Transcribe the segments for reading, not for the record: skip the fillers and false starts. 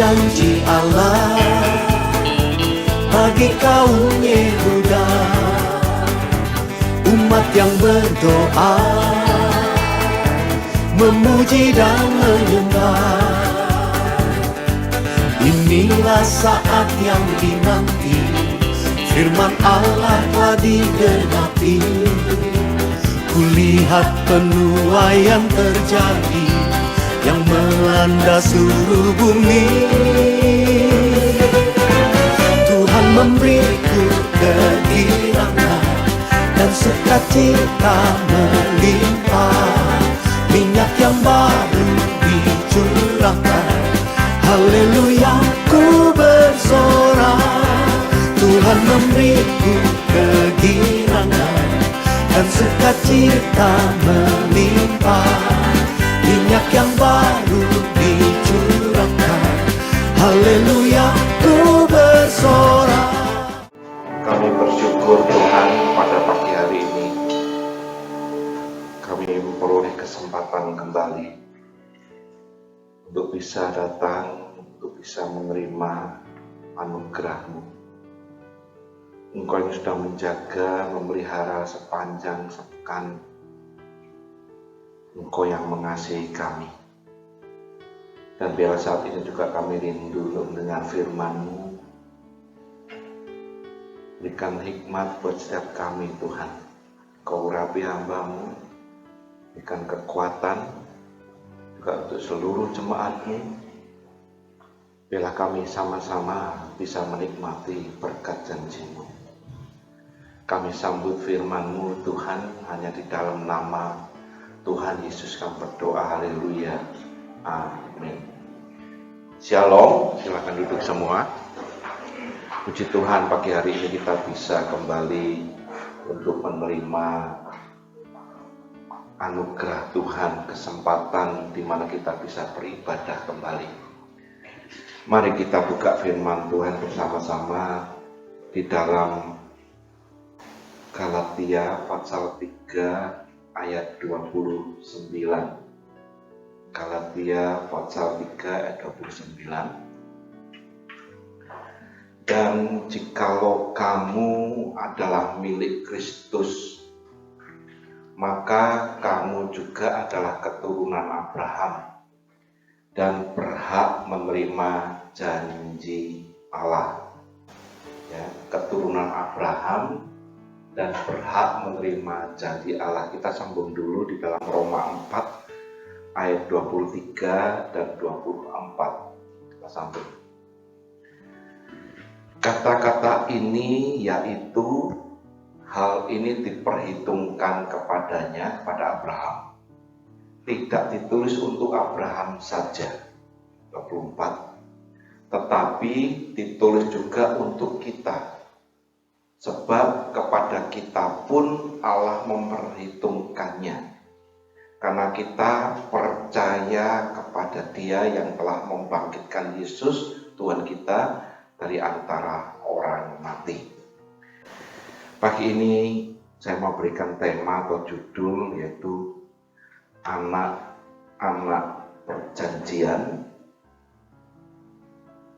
janji Allah bagi kaum Yehuda, umat yang berdoa, memuji dan menyembah. Inilah saat yang dinanti, firman Allah telah digenapi. Kulihat penuaian terjadi yang melanda seluruh bumi. Tuhan memberiku kegirangan dan sukacita melimpah. Minyak yang baru dicurahkan, haleluya ku bersorak. Tuhan memberiku kegirangan dan sukacita melimpah. Minyak yang baru dicurahkan, haleluya ku bersorak. Kami bersyukur Tuhan pada pagi hari ini kami memperoleh kesempatan kembali untuk bisa datang, untuk bisa menerima anugerah-Mu. Engkau yang sudah menjaga, memelihara sepanjang sepekan. Engkau yang mengasihi kami. Dan biarlah saat ini juga kami rindu untuk mendengar firman-Mu. Berikan hikmat buat setiap kami Tuhan. Kau urapi hamba-Mu. Berikan kekuatan juga untuk seluruh jemaat-Mu. Biarlah kami sama-sama bisa menikmati berkat janji-Mu. Kami sambut firman-Mu Tuhan hanya di dalam nama Tuhan Yesus kami berdoa, haleluya, amin. Shalom, silakan duduk semua. Puji Tuhan, pagi hari ini kita bisa kembali untuk menerima anugerah Tuhan, kesempatan di mana kita bisa beribadah kembali. Mari kita buka firman Tuhan bersama-sama di dalam Galatia pasal 3 ayat 29. Galatia pasal 3 ayat 29. Dan jikalau kamu adalah milik Kristus, maka kamu juga adalah keturunan Abraham dan berhak menerima janji Allah. Ya, keturunan Abraham dan berhak menerima janji Allah. Kita sambung dulu di dalam Roma 4 ayat 23 dan 24. Kita sambung. Kata-kata ini yaitu hal ini diperhitungkan kepadanya, kepada Abraham. Tidak ditulis untuk Abraham saja, 24, tetapi ditulis juga untuk kita. Sebab kepada kita pun Allah memperhitungkannya, karena kita percaya kepada Dia yang telah membangkitkan Yesus Tuhan kita dari antara orang mati. Pagi ini saya mau berikan tema atau judul yaitu anak-anak perjanjian,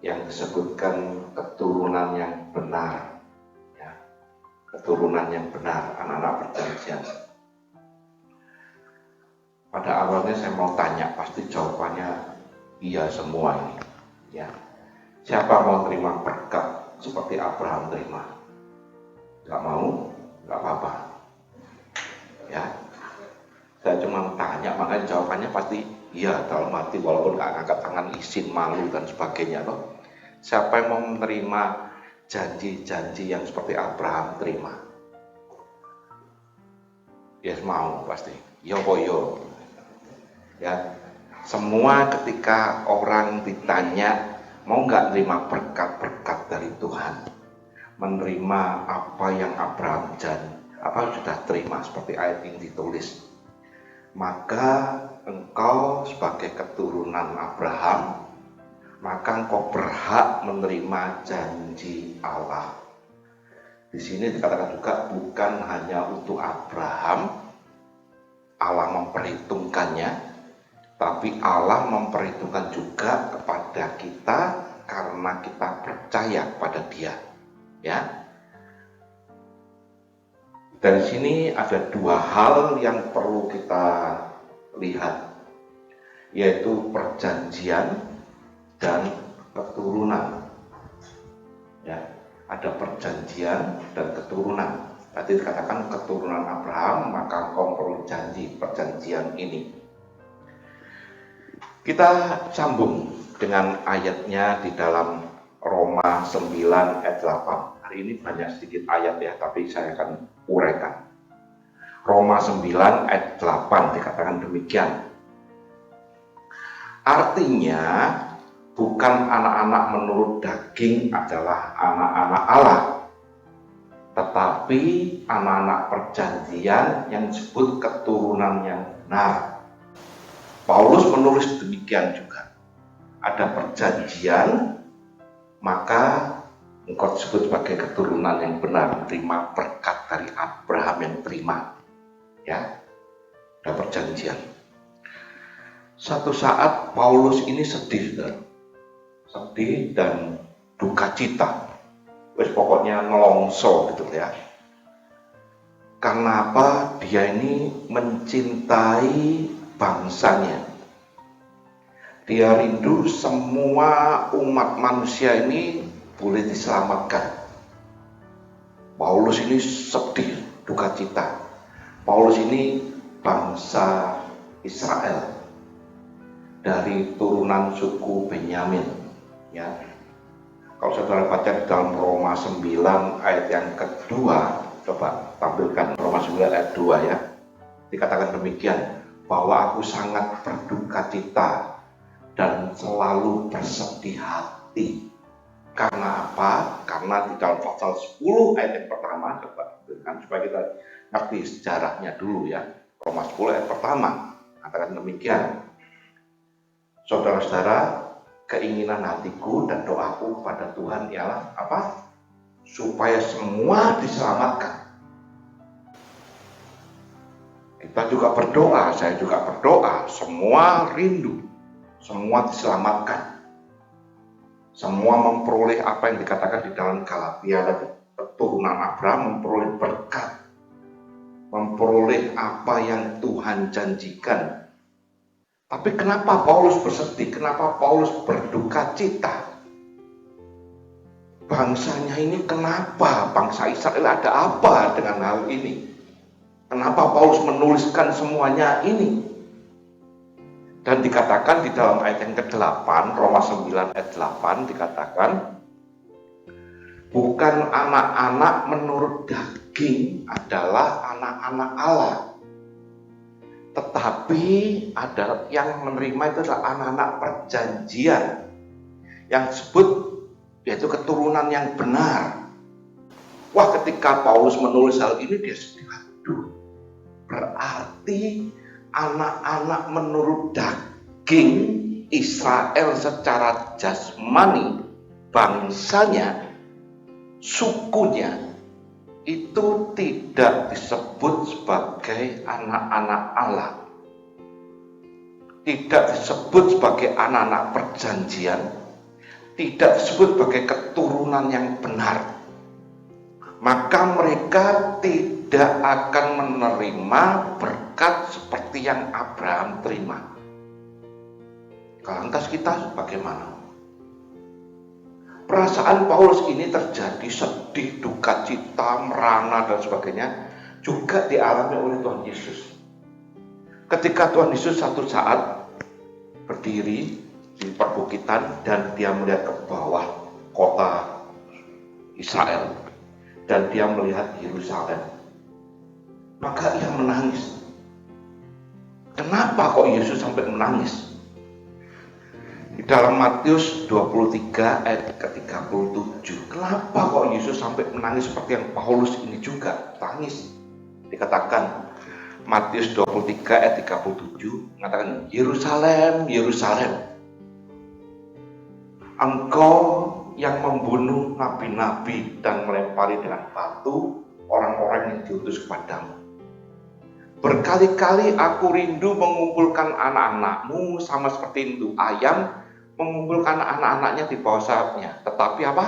yang disebutkan keturunan yang benar. Keturunan yang benar, anak-anak perjanjian. Pada awalnya saya mau tanya, pasti jawabannya iya semua ini. Ya, siapa mau terima berkat seperti Abraham terima? Gak mau? Gak apa-apa. Ya, saya cuma tanya, makanya jawabannya pasti iya dalam hati, walaupun gak angkat tangan, izin, malu dan sebagainya. Loh. Siapa yang mau menerima janji-janji yang seperti Abraham terima? Yes, mau pasti. Yo. Ya, semua ketika orang ditanya mau nggak terima berkat-berkat dari Tuhan, menerima apa yang Abraham sudah terima seperti ayat ini ditulis, maka engkau sebagai keturunan Abraham, maka engkau berhak menerima janji Allah. Di sini dikatakan juga bukan hanya untuk Abraham, Allah memperhitungkannya, tapi Allah memperhitungkan juga kepada kita karena kita percaya pada Dia. Ya. Dari sini ada dua hal yang perlu kita lihat, yaitu perjanjian dan keturunan. Ya, ada perjanjian dan keturunan. Berarti dikatakan keturunan Abraham, maka engkau perlu janji perjanjian ini. Kita sambung dengan ayatnya di dalam Roma 9 ayat 8. Hari ini banyak sedikit ayat ya, tapi saya akan uraikan. Roma 9 ayat 8 dikatakan demikian. Artinya, bukan anak-anak menurut daging adalah anak-anak Allah, tetapi anak-anak perjanjian yang disebut keturunan yang benar. Paulus menulis demikian juga. Ada perjanjian, maka engkau disebut sebagai keturunan yang benar, menerima berkat dari Abraham yang terima. Ya, ada perjanjian. Satu saat Paulus ini sedih dan duka cita. Wes pokoknya nelongso gitu ya. Karena apa? Dia ini mencintai bangsanya. Dia rindu semua umat manusia ini boleh diselamatkan. Paulus ini sedih, duka cita. Paulus ini bangsa Israel dari turunan suku Benyamin. Ya, kalau saudara baca di dalam Roma 9 ayat yang kedua, coba tampilkan Roma 9 ayat 2 ya. Dikatakan demikian, bahwa aku sangat berduka cita dan selalu bersedih hati. Karena apa? Karena di dalam pasal 10 ayat yang pertama, coba tampilkan supaya kita ngerti sejarahnya dulu ya. Roma 10 ayat pertama katakan demikian. Saudara-saudara, keinginan hatiku dan doaku pada Tuhan ialah apa? Supaya semua diselamatkan. Kita juga berdoa, saya juga berdoa, semua rindu, semua diselamatkan. Semua memperoleh apa yang dikatakan di dalam Galatia tadi. Keturunan Abraham memperoleh berkat, memperoleh apa yang Tuhan janjikan. Tapi kenapa Paulus bersedih? Kenapa Paulus berduka cita? Bangsanya ini kenapa? Bangsa Israel ada apa dengan hal ini? Kenapa Paulus menuliskan semuanya ini? Dan dikatakan di dalam ayat yang ke-8, Roma 9 ayat 8 dikatakan, bukan anak-anak menurut daging adalah anak-anak Allah, tetapi ada yang menerima itu adalah anak-anak perjanjian yang disebut yaitu keturunan yang benar. Wah, ketika Paulus menulis hal ini dia sedih. Aduh, berarti anak-anak menurut daging Israel secara jasmani, bangsanya, sukunya itu tidak disebut sebagai anak-anak Allah, tidak disebut sebagai anak-anak perjanjian, tidak disebut sebagai keturunan yang benar. Maka mereka tidak akan menerima berkat seperti yang Abraham terima. Lantas kita bagaimana? Perasaan Paulus ini terjadi sedih, duka cita, merana dan sebagainya juga dialami oleh Tuhan Yesus. Ketika Tuhan Yesus satu saat berdiri di perbukitan dan dia melihat ke bawah kota Israel dan dia melihat Yerusalem, maka ia menangis. Kenapa kok Yesus sampai menangis? Di dalam Matius 23 ayat ke-37, kenapa kok Yesus sampai menangis seperti yang Paulus ini juga tangis? Dikatakan Matius 23 ayat 37 mengatakan, Yerusalem, Yerusalem, engkau yang membunuh nabi-nabi dan melempari dengan batu orang-orang yang diutus kepadamu. Berkali-kali aku rindu mengumpulkan anak-anakmu sama seperti induk ayam mengumpulkan anak-anaknya di bawah sayapnya. Tetapi apa?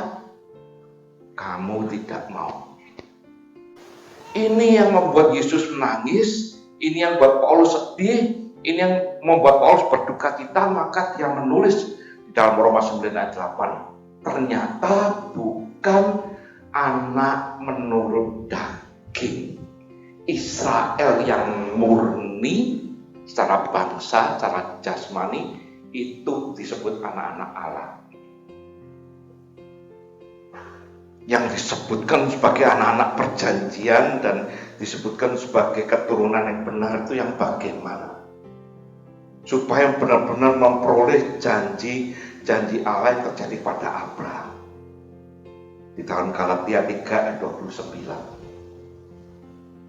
Kamu tidak mau. Ini yang membuat Yesus menangis, ini yang membuat Paulus sedih, ini yang membuat Paulus berduka cita, maka dia menulis di dalam Roma 9 ayat 8. Ternyata bukan anak menurut daging. Israel yang murni secara bangsa, secara jasmani, itu disebut anak-anak Allah. Yang disebutkan sebagai anak-anak perjanjian dan disebutkan sebagai keturunan yang benar itu yang bagaimana? Supaya benar-benar memperoleh janji Allah yang terjadi pada Abraham. Di dalam Galatia 3 ayat 29.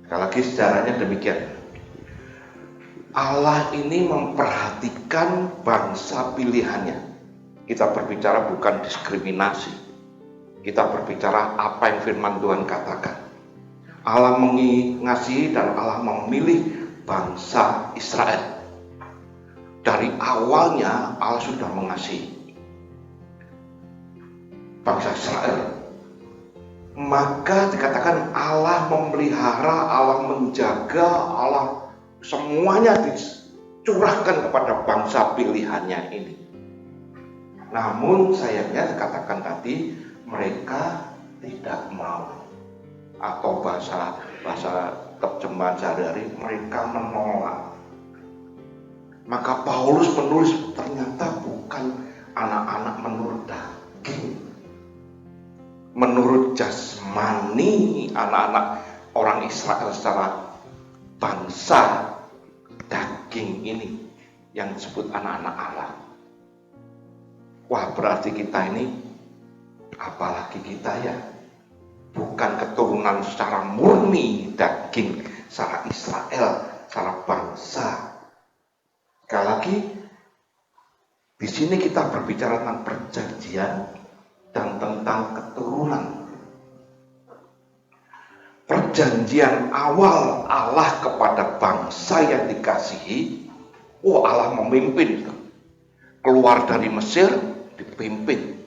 Sekali lagi sejarahnya demikian. Allah ini memperhatikan bangsa pilihannya. Kita berbicara bukan diskriminasi. Kita berbicara apa yang firman Tuhan katakan. Allah mengasihi dan Allah memilih bangsa Israel. Dari awalnya Allah sudah mengasihi bangsa Israel. Maka dikatakan Allah memelihara, Allah menjaga, Allah semuanya dicurahkan kepada bangsa pilihannya ini. Namun sayangnya dikatakan tadi mereka tidak mau, atau bahasa terjemahan sehari-hari mereka menolak. Maka Paulus menulis ternyata bukan anak-anak menurut daging, menurut jasmani, anak-anak orang Israel secara bangsa daging ini yang disebut anak-anak Allah. Wah, berarti kita ini, apalagi kita ya, bukan keturunan secara murni daging, secara Israel, secara bangsa. Sekali lagi, di sini kita berbicara tentang perjanjian dan tentang keturunan. Perjanjian awal Allah kepada bangsa yang dikasihi, Allah memimpin. Keluar dari Mesir, dipimpin,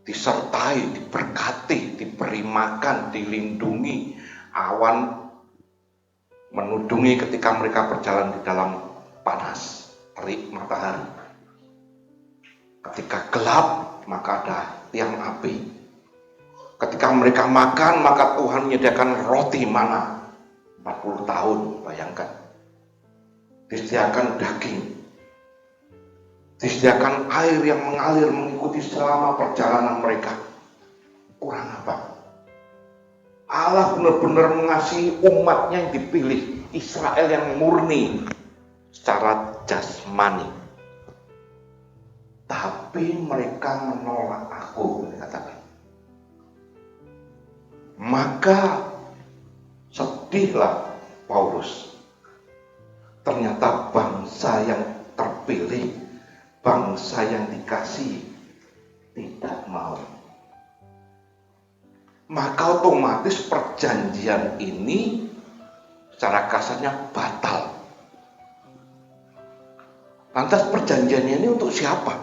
disertai, diberkati, diberi makan, dilindungi. Awan menudungi ketika mereka berjalan di dalam panas terik matahari. Ketika gelap, maka ada tiang api. Ketika mereka makan, maka Tuhan menyediakan roti mana 40 tahun, bayangkan. Disediakan daging, disediakan air yang mengalir mengikuti selama perjalanan mereka. Kurang apa? Allah benar-benar mengasihi umatnya yang dipilih, Israel yang murni secara jasmani. Tapi mereka menolak aku, dikatakan. Maka sedihlah Paulus. Ternyata bangsa yang terpilih, bangsa yang dikasihi tidak mau. Maka otomatis perjanjian ini secara kasarnya batal. Lantas perjanjiannya ini untuk siapa?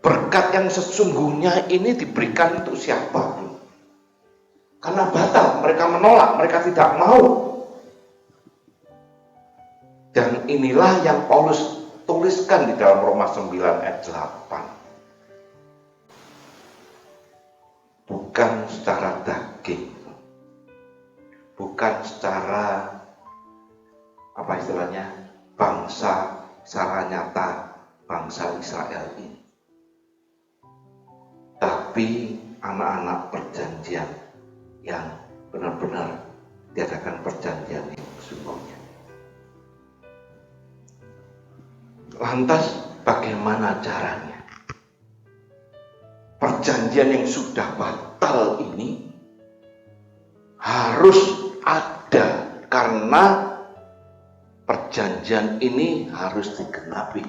Berkat yang sesungguhnya ini diberikan untuk siapa? Karena batal, mereka menolak, mereka tidak mau. Dan inilah yang Paulus tuliskan di dalam Roma 9 ayat 8. Bukan secara daging, bukan secara apa istilahnya, bangsa secara nyata, bangsa Israel ini, tapi anak-anak perjanjian yang benar-benar diadakan perjanjian yang sesungguhnya. Lantas bagaimana caranya? Perjanjian yang sudah batal ini harus ada, karena perjanjian ini harus digenapi.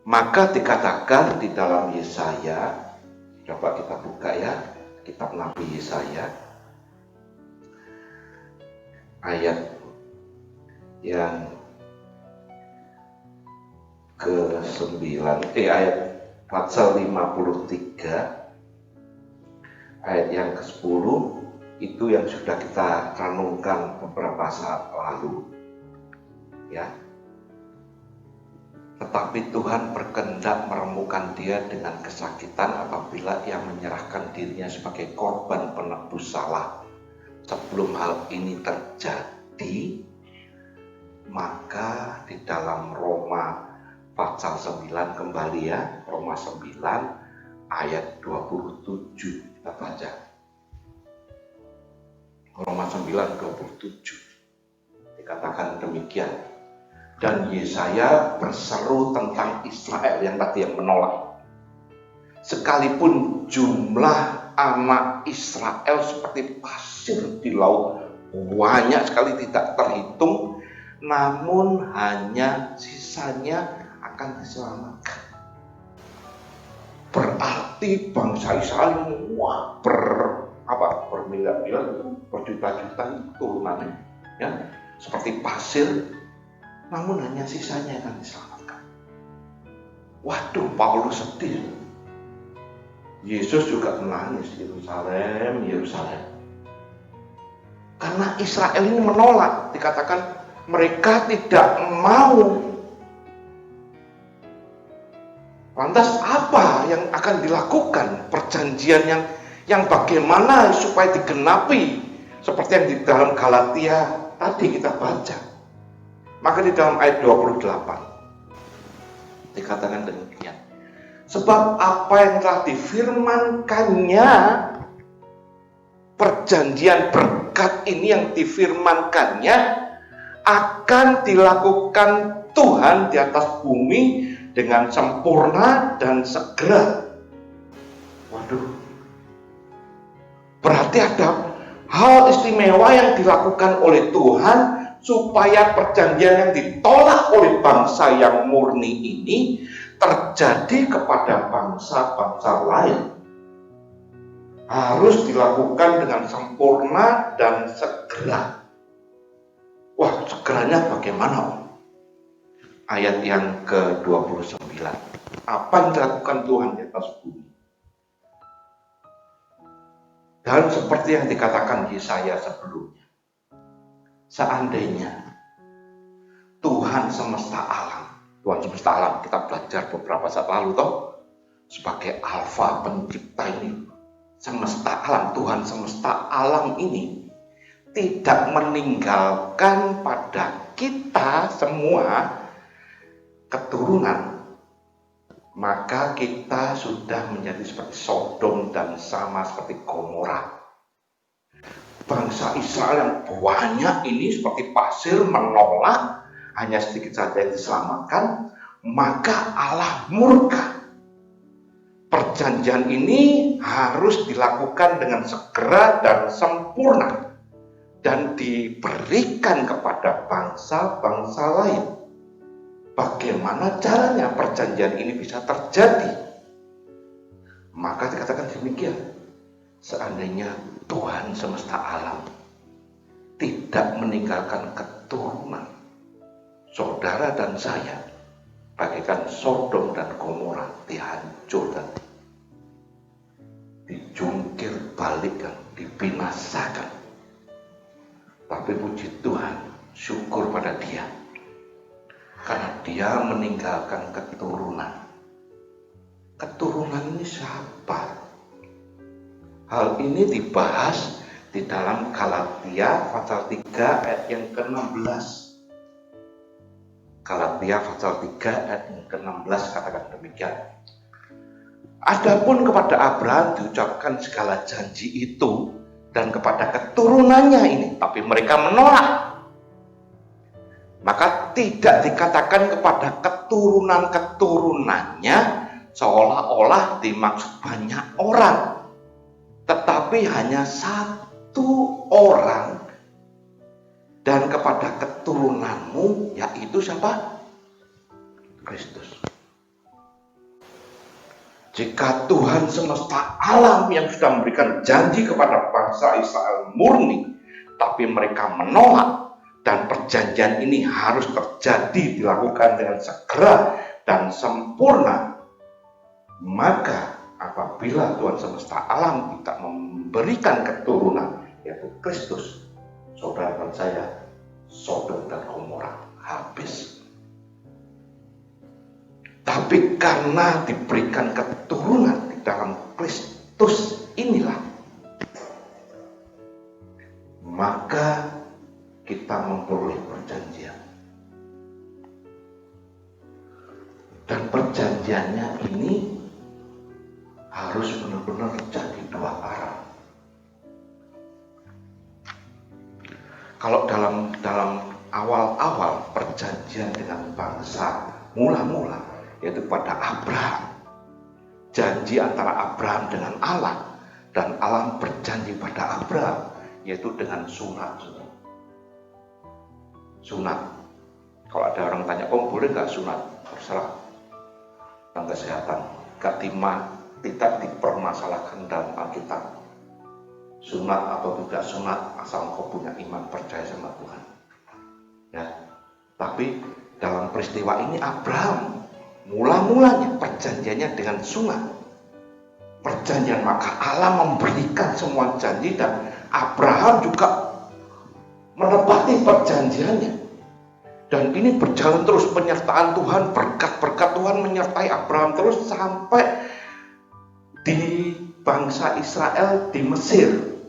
Maka dikatakan di dalam Yesaya, coba kita buka ya, kitab Nabi Yesaya. ayat yang ke-9, ayat pasal 53 ayat yang ke-10 itu yang sudah kita renungkan beberapa saat lalu, ya. Tetapi Tuhan berkehendak meremukkan dia dengan kesakitan apabila ia menyerahkan dirinya sebagai korban penebus salah. Sebelum hal ini terjadi, maka di dalam Roma pasal 9 kembali, ya, Roma 9 ayat 27 kita baca. Roma 9:27 dikatakan demikian. Dan Yesaya berseru tentang Israel yang tadi yang menolak. Sekalipun jumlah anak Israel seperti pasir di laut, banyak sekali tidak terhitung, namun hanya sisanya akan diselamatkan. Berarti bangsa Israel bermiliar-miliar, berjuta-juta turunannya, ya, seperti pasir, namun hanya sisanya akan diselamatkan. Waduh, Paulus sedih. Yesus juga menangis, Yerusalem, Yerusalem. Karena Israel ini menolak, dikatakan mereka tidak mau. Lantas apa yang akan dilakukan? Perjanjian yang bagaimana supaya digenapi seperti yang di dalam Galatia tadi kita baca. Maka di dalam ayat 28 dikatakan demikian. Sebab apa yang telah difirmankannya, perjanjian berkat ini yang difirmankannya akan dilakukan Tuhan di atas bumi dengan sempurna dan segera. Waduh, berarti ada hal istimewa yang dilakukan oleh Tuhan supaya perjanjian yang ditolak oleh bangsa yang murni ini terjadi kepada bangsa-bangsa lain. Harus dilakukan dengan sempurna dan segera. Wah, segeranya bagaimana? Ayat yang ke-29. Apa yang dilakukan Tuhan di atas bumi? Dan seperti yang dikatakan Yesaya sebelumnya, seandainya Tuhan semesta alam, kita belajar beberapa saat lalu toh, sebagai alfa pencipta ini, semesta alam, Tuhan semesta alam ini tidak meninggalkan pada kita semua keturunan, maka kita sudah menjadi seperti Sodom dan sama seperti Gomora. Bangsa Israel yang banyak ini seperti pasir menolak, hanya sedikit saja yang diselamatkan, maka Allah murka. Perjanjian ini harus dilakukan dengan segera dan sempurna dan diberikan kepada bangsa-bangsa lain. Bagaimana caranya perjanjian ini bisa terjadi? Maka dikatakan demikian. Seandainya Tuhan semesta alam tidak meninggalkan keturunan, saudara dan saya bagaikan Sodom dan Gomora dihancurkan, dijungkir balikkan, dibinasakan. Tapi puji Tuhan, syukur pada Dia, karena Dia meninggalkan keturunan. Keturunan ini siapa? Hal ini dibahas di dalam Galatia pasal 3 ayat yang ke-16. Galatia pasal 3 ayat yang ke-16 katakan demikian. Adapun kepada Abraham diucapkan segala janji itu dan kepada keturunannya ini, tapi mereka menolak. Maka tidak dikatakan kepada keturunan-keturunannya seolah-olah dimaksud banyak orang, tetapi hanya satu orang. Dan kepada keturunanmu, yaitu siapa? Kristus. Jika Tuhan semesta alam yang sudah memberikan janji kepada bangsa Israel murni tapi mereka menolak, dan perjanjian ini harus terjadi, dilakukan dengan segera dan sempurna, maka apabila Tuhan semesta alam tidak memberikan keturunan, yaitu Kristus, saudara dan saya, Sodom dan Gomora habis. Tapi karena diberikan keturunan di dalam Kristus inilah, maka kita memperoleh perjanjian. Dan perjanjiannya ini harus benar-benar jadi dua arah. Kalau dalam awal-awal perjanjian dengan bangsa mula-mula, yaitu pada Abraham, janji antara Abraham dengan Allah, dan Allah berjanji pada Abraham, yaitu dengan sunat. Sunat. Kalau ada orang tanya, boleh nggak sunat? Terserah. Tentang kesehatan, tidak dipermasalahkan dalam Alkitab. Sunat atau tidak sunat, asal kau punya iman, percaya sama Tuhan. Ya, tapi dalam peristiwa ini Abraham mula-mulanya perjanjiannya dengan sunat. Perjanjian, maka Allah memberikan semua janji dan Abraham juga menepati perjanjiannya. Dan ini berjalan terus, penyertaan Tuhan, berkat-berkat Tuhan menyertai Abraham terus sampai di bangsa Israel di Mesir.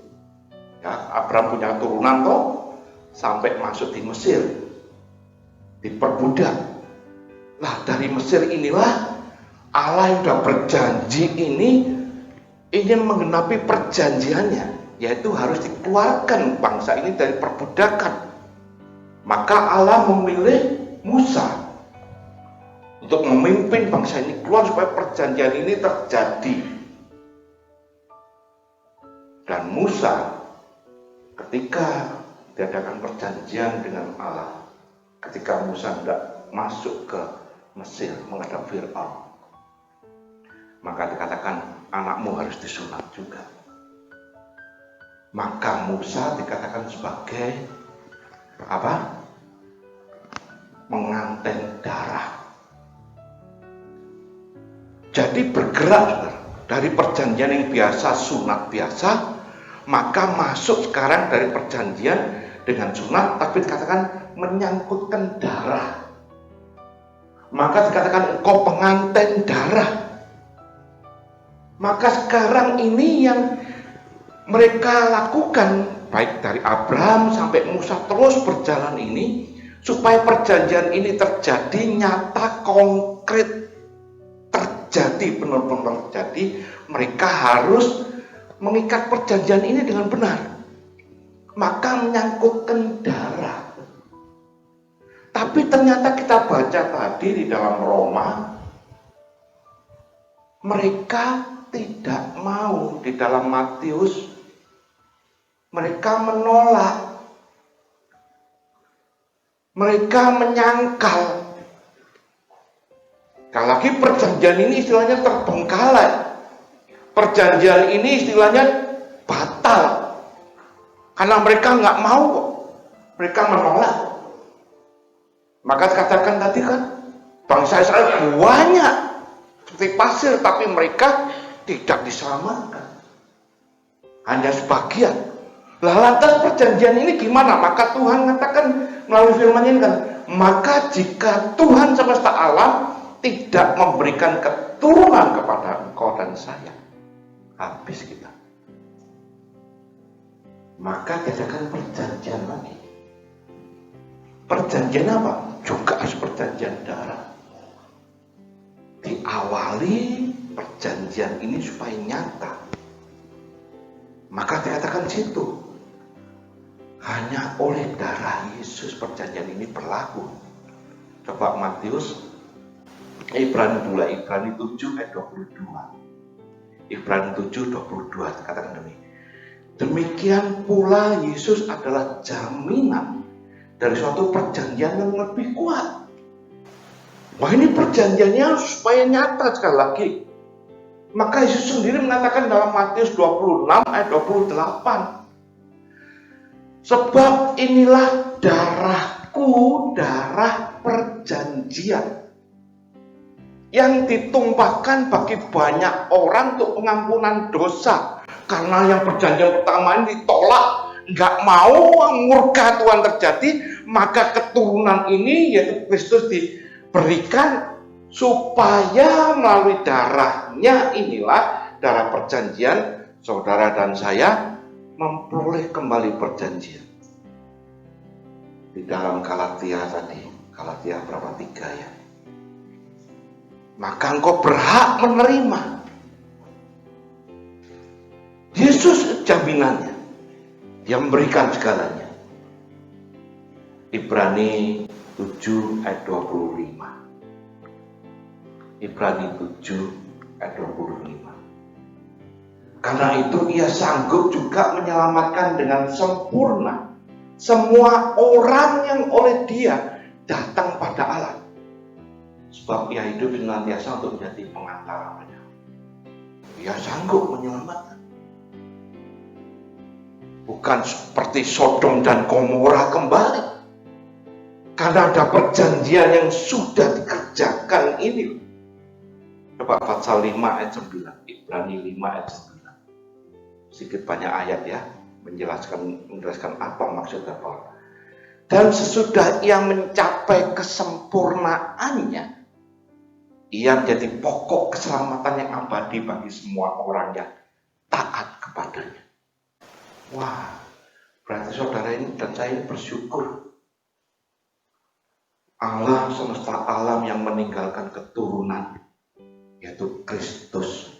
Ya, Abraham punya turunan sampai masuk di Mesir, diperbudak. Nah, dari Mesir inilah Allah yang sudah berjanji ini ingin menggenapi perjanjiannya, yaitu harus dikeluarkan bangsa ini dari perbudakan. Maka Allah memilih Musa untuk memimpin bangsa ini keluar supaya perjanjian ini terjadi. Dan Musa ketika diadakan perjanjian dengan Allah, ketika Musa tidak masuk ke Mesir menghadap Fir'aun, maka dikatakan anakmu harus disunat juga. Maka Musa dikatakan sebagai apa? Menganten darah. Jadi bergerak dari perjanjian yang biasa, sunat biasa, maka masuk sekarang dari perjanjian dengan sunat, tapi dikatakan menyangkutkan darah. Maka dikatakan engkau pengantin darah. Maka sekarang ini yang mereka lakukan, baik dari Abraham sampai Musa terus berjalan ini, supaya perjanjian ini terjadi nyata, konkret, terjadi, benar-benar terjadi, mereka harus mengikat perjanjian ini dengan benar. Maka menyangkutkan darah. Tapi ternyata kita baca tadi di dalam Roma, mereka tidak mau. Di dalam Matius, mereka menolak. Mereka menyangkal. Sekali lagi perjanjian ini istilahnya terbengkalai. Perjanjian ini istilahnya batal. Karena mereka nggak mau kok. Mereka menolak. Maka katakan tadi kan, bangsa Israel banyak seperti pasir, tapi mereka tidak diselamatkan. Hanya sebagian. Lah lantas perjanjian ini gimana? Maka Tuhan mengatakan melalui firman-Nya kan, maka jika Tuhan semesta alam tidak memberikan keturunan kepada engkau dan saya, habis kita. Maka diadakan perjanjian lagi. Perjanjian apa? Juga harus perjanjian darah. Diawali perjanjian ini supaya nyata. Maka dikatakan situ, hanya oleh darah Yesus perjanjian ini berlaku. Coba Matius, Ibrani 7 ayat 22. Ibrani 7:22 katakan demikian pula Yesus adalah jaminan dari suatu perjanjian yang lebih kuat. Wah, ini perjanjiannya supaya nyata sekali lagi. Maka Yesus sendiri mengatakan dalam Matius 26 ayat 28, Sebab inilah darahku, darah perjanjian, yang ditumpahkan bagi banyak orang untuk pengampunan dosa. Karena yang perjanjian pertama ini ditolak, nggak mau murka Tuhan terjadi, maka keturunan ini yaitu Kristus diberikan supaya melalui darahnya inilah darah perjanjian, saudara dan saya memperoleh kembali perjanjian. Di dalam Galatia tadi, Galatia berapa 3 ya? Maka engkau berhak menerima. Yesus jaminannya. Dia memberikan segalanya. Ibrani 7 ayat 25. Ibrani 7 ayat 25. Karena itu ia sanggup juga menyelamatkan dengan sempurna semua orang yang oleh dia datang pada Allah. Sebab ia hidup senantiasa untuk menjadi pengantara. Ia sanggup menyelamatkan. Bukan seperti Sodom dan Gomora kembali. Karena ada perjanjian yang sudah dikerjakan ini. Coba pasal 5 ayat 9. Ibrani 5 ayat 9. Sedikit banyak ayat ya. Menjelaskan apa maksud apa. Dan sesudah ia mencapai kesempurnaannya, ia menjadi pokok keselamatan yang abadi bagi semua orang yang taat kepadanya. Wah, berarti saudara ini dan saya ini bersyukur. Allah semesta alam yang meninggalkan keturunan, yaitu Kristus,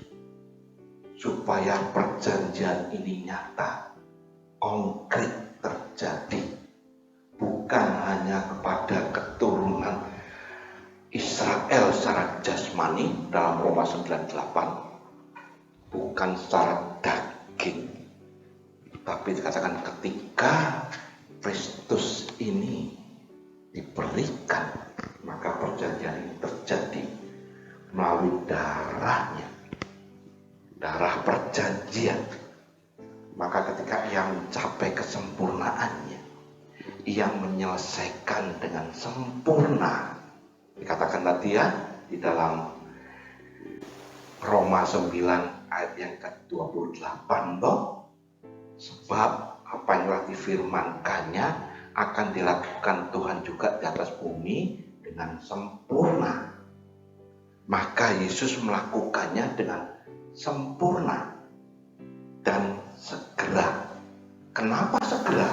supaya perjanjian ini nyata, konkret terjadi. Bukan hanya kepada keturunan Israel secara jasmani dalam Roma 9:8, bukan secara daging, tapi dikatakan ketika Kristus ini diberikan, maka perjanjian ini terjadi melalui darahnya, darah perjanjian. Maka ketika ia mencapai kesempurnaannya, ia menyelesaikan dengan sempurna. Dikatakan tadi ya, di dalam Roma 9 ayat yang ke-28 toh. Sebab apa yang telah difirmankannya akan dilakukan Tuhan juga di atas bumi dengan sempurna. Maka Yesus melakukannya dengan sempurna dan segera. Kenapa segera?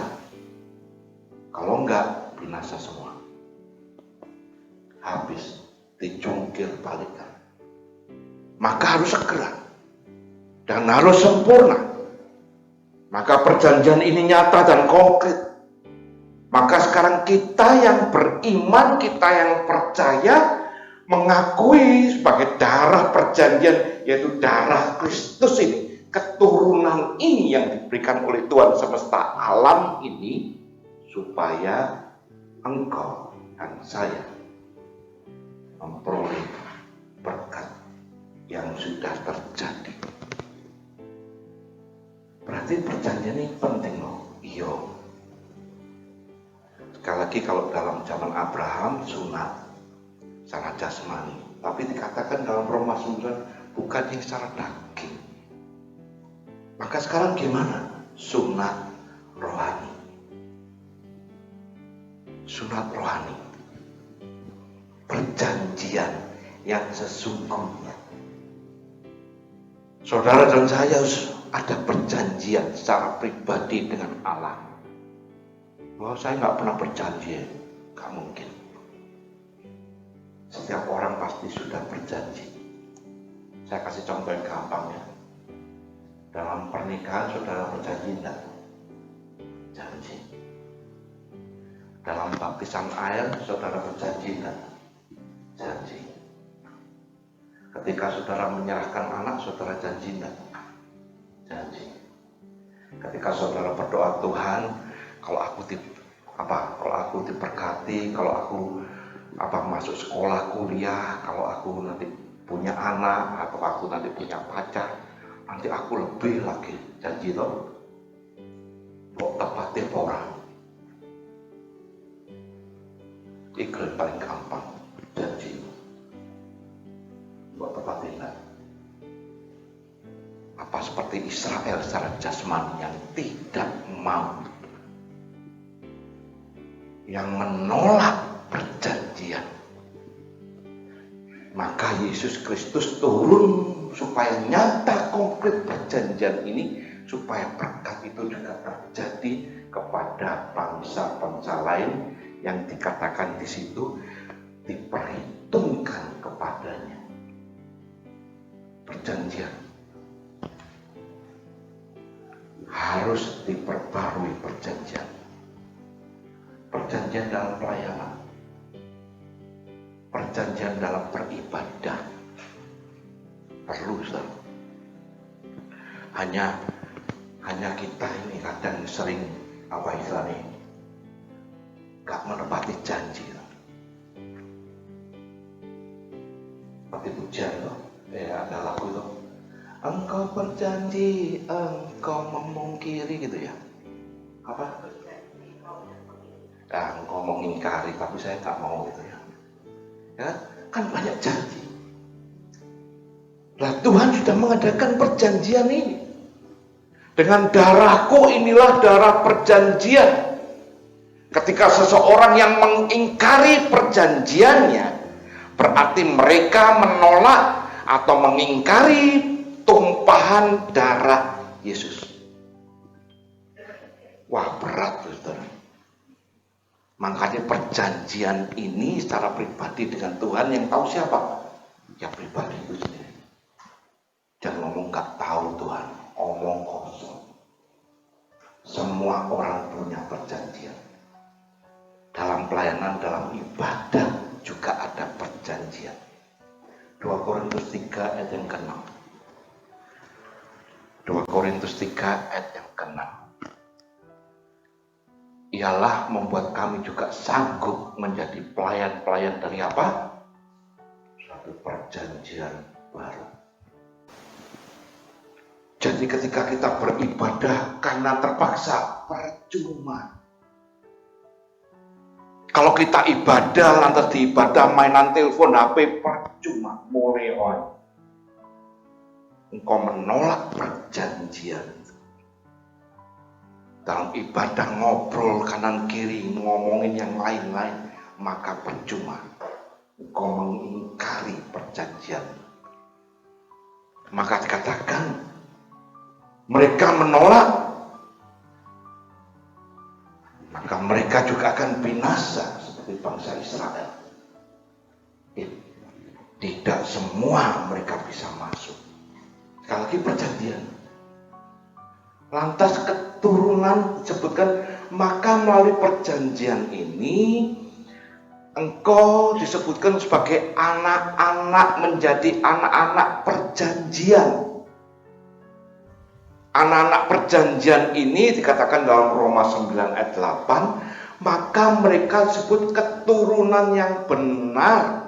Kalau enggak, binasa semua. Habis, dicungkil balikan. Maka harus segera. Dan harus sempurna. Maka perjanjian ini nyata dan konkret. Maka sekarang kita yang beriman, kita yang percaya, mengakui sebagai darah perjanjian, yaitu darah Kristus ini. Keturunan ini yang diberikan oleh Tuhan semesta alam ini, supaya engkau dan saya memperoleh berkat yang sudah terjadi. Berarti perjanjian ini penting loh. Iya. Sekali lagi kalau dalam zaman Abraham sunat sangat jasmani, tapi dikatakan dalam Roma 9 bukan yang secara daging. Maka sekarang gimana? Sunat rohani. Sunat rohani, perjanjian yang sesungguhnya. Saudara dan saya harus ada perjanjian secara pribadi dengan Allah. Bahwa saya nggak pernah berjanji, nggak mungkin. Setiap orang pasti sudah berjanji. Saya kasih contoh yang gampang ya. Dalam pernikahan saudara berjanji enggak? Janji. Dalam baptisan air, saudara berjanji enggak? Janji. Ketika saudara menyerahkan anak, saudara janji enggak? Janji. Ketika saudara berdoa, Tuhan, kalau aku diberkati, kalau aku masuk sekolah, kuliah, kalau aku nanti punya anak, atau aku nanti punya pacar, nanti aku lebih lagi. Janji toh? kok tepatnya orang. Iklan paling gampang, janji. Kok tepatnya enggak? Apa seperti Israel secara jasmani yang tidak mau, yang menolak perjanjian. Maka Yesus Kristus turun supaya nyata konkret perjanjian ini, supaya berkat itu juga terjadi kepada bangsa-bangsa lain yang dikatakan di situ diperhitungkan kepadanya. Perjanjian harus diperbarui, perjanjian dalam pelayanan, perjanjian dalam beribadah perlu, saudara. Hanya kita ini kadang sering apa istilahnya, gak menepati janji. Seperti pujian loh, ada lagu itu, engkau berjanji, engkau memungkiri, gitu ya. Apa? Engkau mengingkari, tapi saya tak mau, gitu ya. Ya, kan banyak janji. Nah, Tuhan sudah mengadakan perjanjian ini. Dengan darahku, inilah darah perjanjian. Ketika seseorang yang mengingkari perjanjiannya, berarti mereka menolak atau mengingkari tumpahan darah Yesus. Wah, berat, saudara. Makanya perjanjian ini secara pribadi dengan Tuhan, yang tahu siapa? Ya pribadi itu sendiri. Jangan ngomong gak tahu Tuhan, omong kosong. Semua orang punya perjanjian. Dalam pelayanan, dalam ibadah juga ada perjanjian. 2 Korintus 3 ayat yang ke-6. 2 Korintus 3 ayat yang ke-6. Ialah membuat kami juga sanggup menjadi pelayan-pelayan dari apa? Satu perjanjian baru. Jadi ketika kita beribadah karena terpaksa, percuma. Kalau kita ibadah lantas di ibadah mainan telepon HP, percuma, moleon. Engkau menolak perjanjian. Dalam ibadah ngobrol kanan kiri, ngomongin yang lain-lain, maka percuma. Engkau mengingkari perjanjian. Maka dikatakan mereka menolak, maka mereka juga akan binasa seperti bangsa Israel. Tidak semua mereka bisa masuk. Sekali lagi perjanjian. Lantas keturunan disebutkan, maka melalui perjanjian ini engkau disebutkan sebagai anak-anak, menjadi anak-anak perjanjian. Anak-anak perjanjian ini dikatakan dalam Roma 9 ayat 8, maka mereka disebut keturunan yang benar.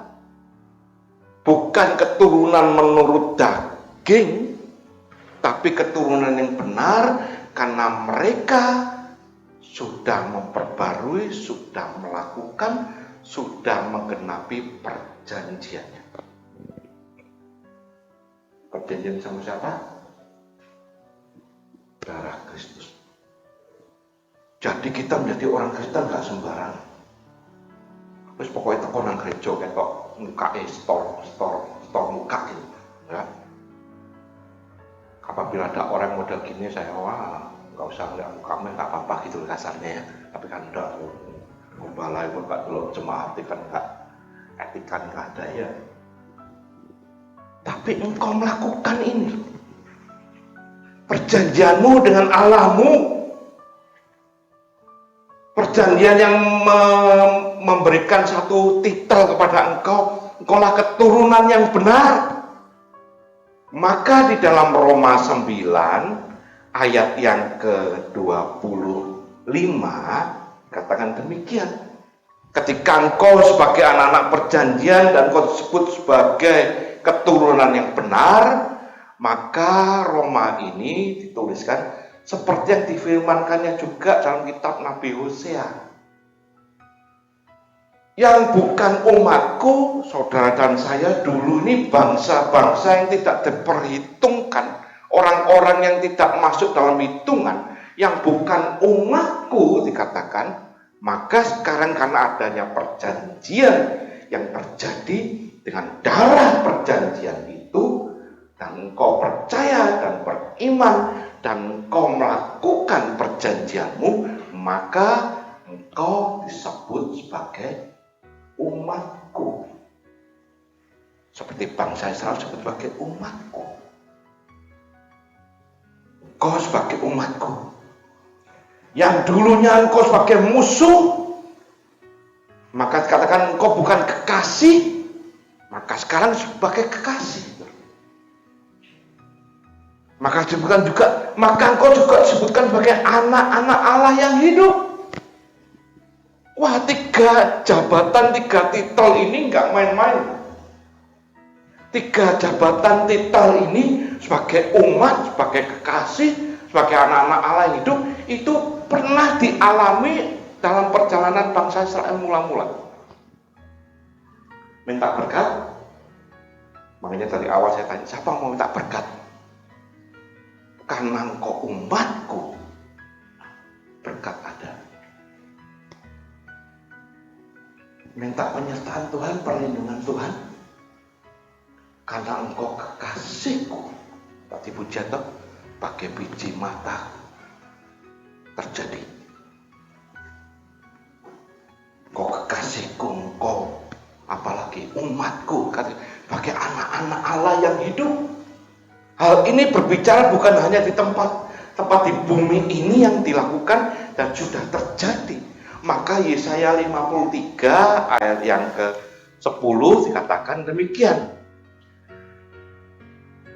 Bukan keturunan menurut daging, tapi keturunan yang benar karena mereka sudah memperbarui, sudah melakukan, sudah menggenapi perjanjiannya. Perjanjian sama siapa? Darah Kristus. Jadi kita menjadi orang Kristen gak sembarangan. Terus pokoknya tekonan gereja ketok muka store muka gitu, ya. Apabila ada orang model gini, saya nggak usah lihat mukanya, nggak apa-apa gitu kasarnya ya. Tapi kan enggak, balai pun nggak dulu jemaat kan nggak etika nggak ada ya. Tapi engkau melakukan ini. Perjanjianmu dengan Allahmu, perjanjian yang memberikan satu titel kepada engkau, engkaulah keturunan yang benar. Maka di dalam Roma 9 ayat yang ke-25 katakan demikian. Ketika engkau sebagai anak-anak perjanjian dan engkau disebut sebagai keturunan yang benar, maka Roma ini dituliskan Seperti yang difirmankannya juga dalam kitab Nabi Hosea. Yang bukan umatku, saudara dan saya dulu ini bangsa-bangsa yang tidak diperhitungkan, orang-orang yang tidak masuk dalam hitungan, yang bukan umatku dikatakan, maka sekarang karena adanya perjanjian yang terjadi dengan darah perjanjian itu, dan engkau percaya dan beriman, dan engkau melakukan perjanjianmu, maka engkau disebut sebagai umatku. Seperti bangsa Israel disebut sebagai umatku. Engkau sebagai umatku. Yang dulunya engkau sebagai musuh, maka dikatakan engkau bukan kekasih, maka sekarang sebagai kekasih. Maka disebutkan juga, maka engkau juga disebutkan sebagai anak-anak Allah yang hidup. Wah, 3 jabatan, 3 titel ini nggak main-main. 3 jabatan titel ini sebagai umat, sebagai kekasih, sebagai anak-anak Allah yang hidup, itu pernah dialami dalam perjalanan bangsa Israel mula-mula. Minta berkat. Makanya dari awal saya tanya, siapa mau minta berkat? Karena engkau umatku, berkat ada. Minta penyertaan Tuhan, perlindungan Tuhan, karena engkau kekasihku. Tadi pujian toh, pakai biji mata terjadi. Engkau kekasihku, engkau apalagi umatku, pakai anak-anak Allah yang hidup. Hal ini berbicara bukan hanya di tempat di bumi ini yang dilakukan dan sudah terjadi. Maka Yesaya 53 ayat yang ke-10 dikatakan demikian.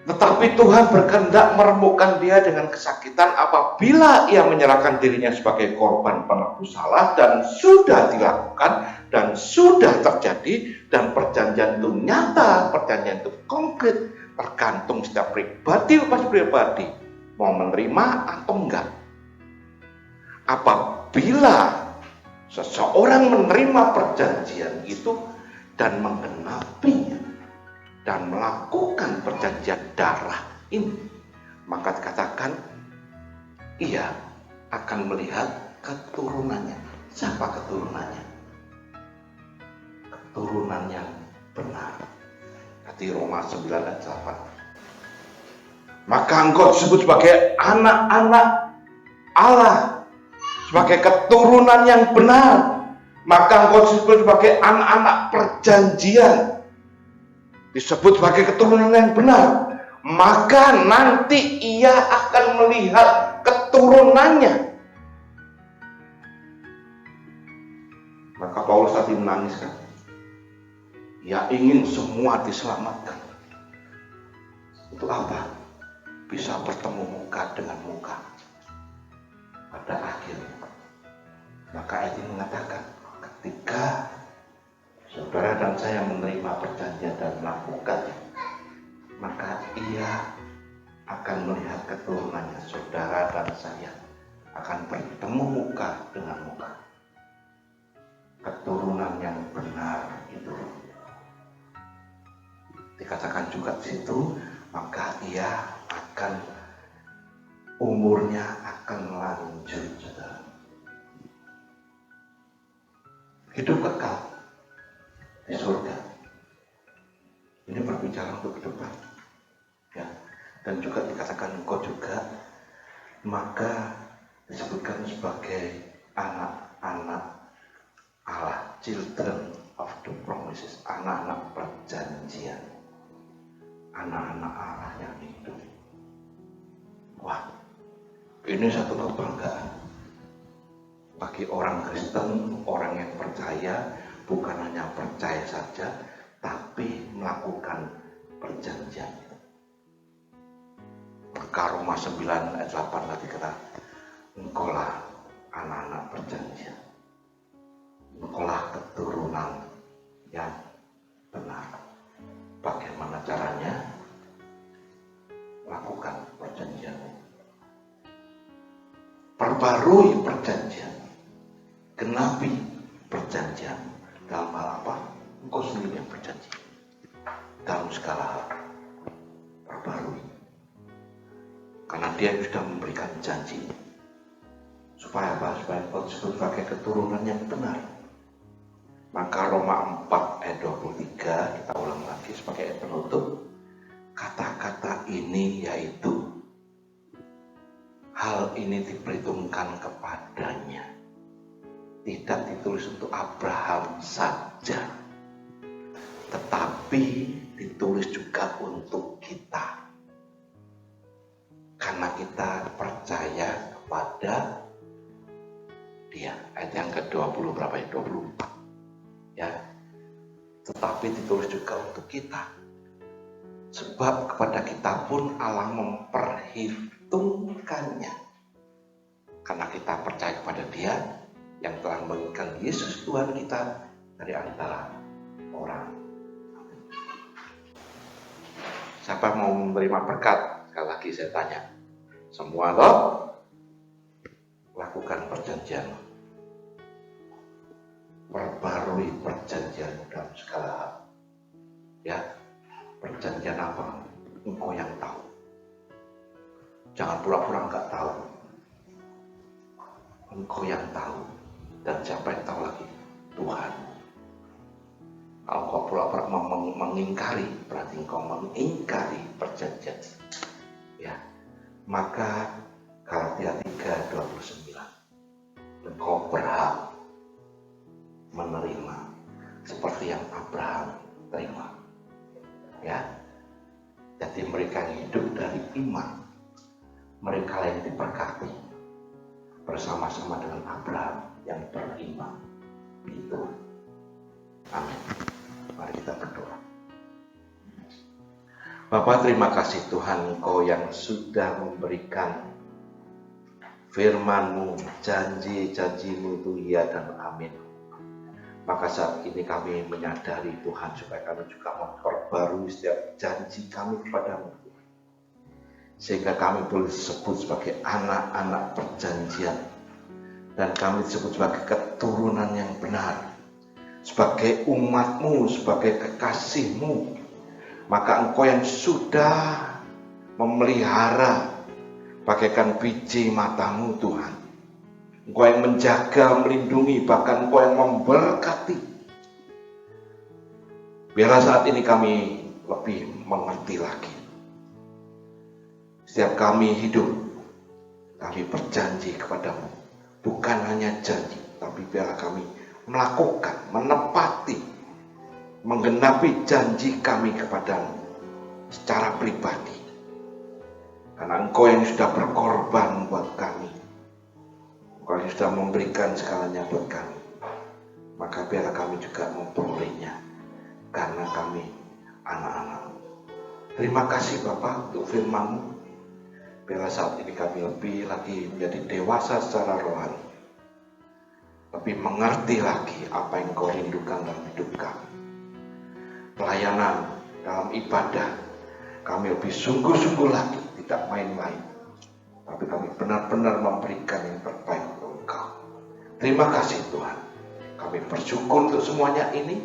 Tetapi Tuhan berkehendak meremukkan dia dengan kesakitan apabila ia menyerahkan dirinya sebagai korban penebus salah, dan sudah dilakukan dan sudah terjadi, dan perjanjian itu nyata, perjanjian itu konkret, tergantung setiap pribadi mau menerima atau enggak. Apabila seseorang menerima perjanjian itu dan menggenapinya dan melakukan perjanjian darah ini, maka dikatakan ia akan melihat keturunannya. Siapa keturunannya? Keturunan yang benar. Di Roma 9 ayat 8. Maka engkau disebut sebagai anak-anak Allah, sebagai keturunan yang benar. Maka engkau disebut sebagai anak-anak perjanjian, disebut sebagai keturunan yang benar. Maka nanti ia akan melihat keturunannya. Maka Paulus tadi menangis kan? Ya, ingin semua diselamatkan. Untuk apa? Bisa bertemu muka dengan muka pada akhirnya. Maka ayat ini mengatakan, ketika saudara dan saya menerima perjanjian dan melakukannya, maka ia akan melihat keturunannya. Saudara dan saya akan bertemu muka dengan muka. Keturunan yang benar itu dikatakan juga di situ, maka ia akan umurnya akan lanjut, saudara. Hidup kekal di surga. Ini berbicara untuk kehidupan, ya. Dan juga dikatakan engkau juga, maka disebutkan sebagai anak-anak Allah, children of the promises, anak-anak perjanjian, anak-anak Allah yang hidup. Wah, ini satu kebanggaan bagi orang Kristen, orang yang percaya, bukan hanya percaya saja, tapi melakukan perjanjian. Maka Roma 9 ayat 8 tadi kata, engkaulah anak-anak perjanjian, engkaulah keturunan yang benar. Bagaimana caranya? Lakukan perjanjian. perbarui perjanjian, genapi perjanjian. Dalam hal apa? Engkau sendiri yang berjanji. Dalam segala hal, perbarui. Karena Dia yang sudah memberikan janji. Supaya apa? Supaya engkau disebut sebagai keturunan yang benar. Maka Roma 4 ayat 23, kita ulang lagi sebagai ayat penutup. Kata-kata ini yaitu, hal ini diperhitungkan kepadanya. Tidak ditulis untuk Abraham saja, tetapi ditulis juga untuk kita. Karena kita percaya kepada Dia. Ayat yang ke-20 berapa ya? 24. Ya. Tetapi ditulis juga untuk kita. Sebab kepada kita pun Allah memperhitungkannya. Karena kita percaya kepada Dia yang telah memberikan Yesus Tuhan kita dari antara orang. Siapa mau menerima berkat? Sekali lagi saya tanya. Semua loh lakukan perjanjian. Perbarui perjanjian dalam segala hal. Ya. Perjanjian apa? Engkau yang tahu. Jangan pura-pura enggak tahu. Engkau yang tahu. Dan siapa yang tahu lagi? Tuhan. Kalau kau pura-pura mengingkari, berarti engkau mengingkari perjanjian. Ya. Maka Galatia 3:29. Engkau berhak menerima seperti yang Abraham terima. Ya. Jadi mereka yang hidup dari iman, mereka yang diberkati bersama-sama dengan Abraham yang beriman. Itu. Amin. Mari kita berdoa. Bapa, terima kasih Tuhan, Engkau yang sudah memberikan firman-Mu, janji-janji-Mu itu iya dan amin. Maka saat ini kami menyadari Tuhan, supaya kami juga memperbarui setiap janji kami kepada-Mu, sehingga kami boleh disebut sebagai anak-anak perjanjian, dan kami disebut sebagai keturunan yang benar, sebagai umat-Mu, sebagai kekasih-Mu. Maka Engkau yang sudah memelihara bagaikan biji mata-Mu Tuhan. Engkau yang menjaga, melindungi, bahkan Engkau yang memberkati. Biarlah saat ini kami lebih mengerti lagi. Setiap kami hidup, kami berjanji kepada-Mu. Bukan hanya janji, tapi biarlah kami melakukan, menepati, menggenapi janji kami kepada-Mu secara pribadi. Karena Engkau yang sudah berkorban buat kami. Engkau yang sudah memberikan segalanya buat kami. Maka biarlah kami juga memperolehnya. Karena kami anak-anak. Terima kasih Bapa untuk firman-Mu. Biarlah saat ini kami lebih lagi menjadi dewasa secara rohani. Lebih mengerti lagi apa yang Engkau rindukan dalam hidup kami. Pelayanan dalam ibadah, kami lebih sungguh-sungguh lagi, tidak main-main. Tapi kami benar-benar memberikan yang terbaik untuk Engkau. Terima kasih Tuhan. Kami bersyukur untuk semuanya ini.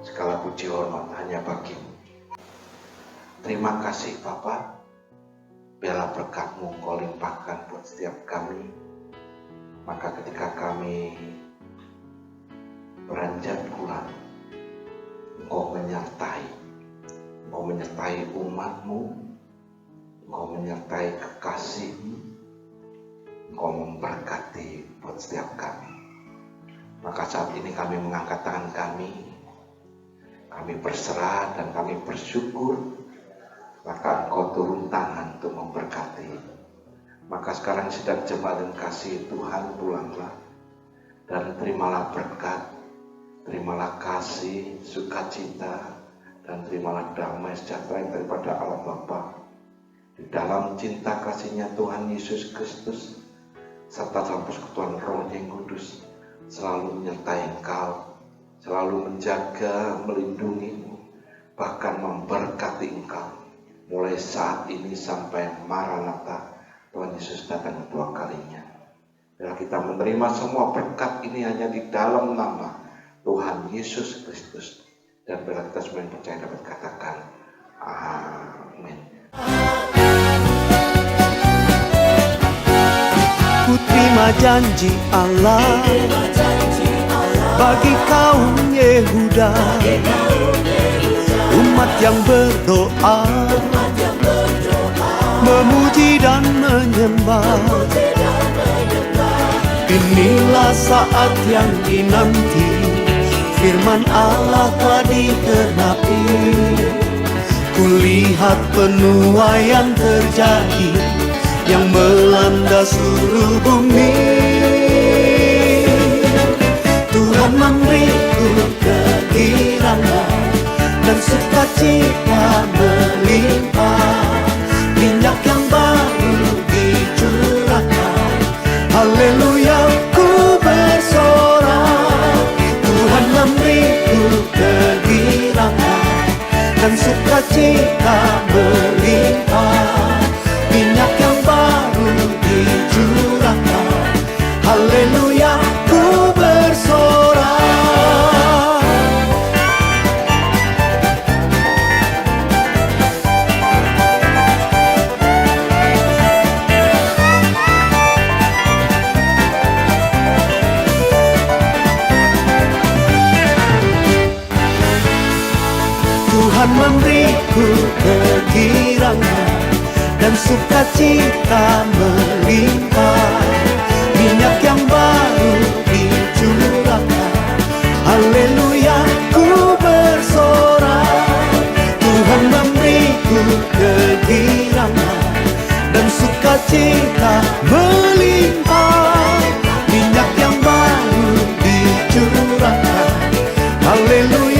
Segala puji hormat hanya bagi-Mu. Terima kasih Bapa. Biarlah berkat-Mu Engkau limpahkan buat setiap kami. Maka ketika kami beranjak pulang, Engkau menyertai umat-Mu, Engkau menyertai kekasih-Mu, Engkau memberkati buat setiap kami. Maka saat ini kami mengangkat tangan kami berserah dan kami bersyukur. Maka Engkau turun tangan untuk memberkati. Maka sekarang sedang jemaat dan kasih Tuhan, pulanglah dan terimalah berkat, terimalah kasih, sukacita, dan terimalah damai sejahtera yang daripada Allah Bapa. Di dalam cinta kasih-Nya Tuhan Yesus Kristus, serta dalam persekutuan Roh yang Kudus, selalu menyertai Engkau, selalu menjaga, melindungi-Mu, bahkan memberkati Engkau, mulai saat ini sampai Maranatha, Tuhan Yesus datang kedua kalinya. Bila kita menerima semua berkat ini hanya di dalam nama Tuhan Yesus Kristus. Dan bila kita semua yang percaya dapat katakan amin. Ku terima janji Allah bagi kaum Yehuda, umat yang berdoa, memuji dan menyembah. Inilah saat yang dinanti, firman Allah telah digenapi. Kulihat penuaian terjadi yang melanda seluruh bumi. Tuhan memberiku kegirangan dan sukacita melimpah. Minyak yang baru dicurahkan, haleluya ku bersorak. Tuhan memberiku kegirangan dan sukacita melimpah. Minyak yang baru dicurahkan, haleluya ku bersorak. Tuhan memberiku kegirangan dan sukacita melimpah. Minyak yang baru dicurahkan, haleluya ku bersorak. Tuhan memberiku kegirangan dan sukacita melimpah. Minyak yang baru dicurahkan, haleluya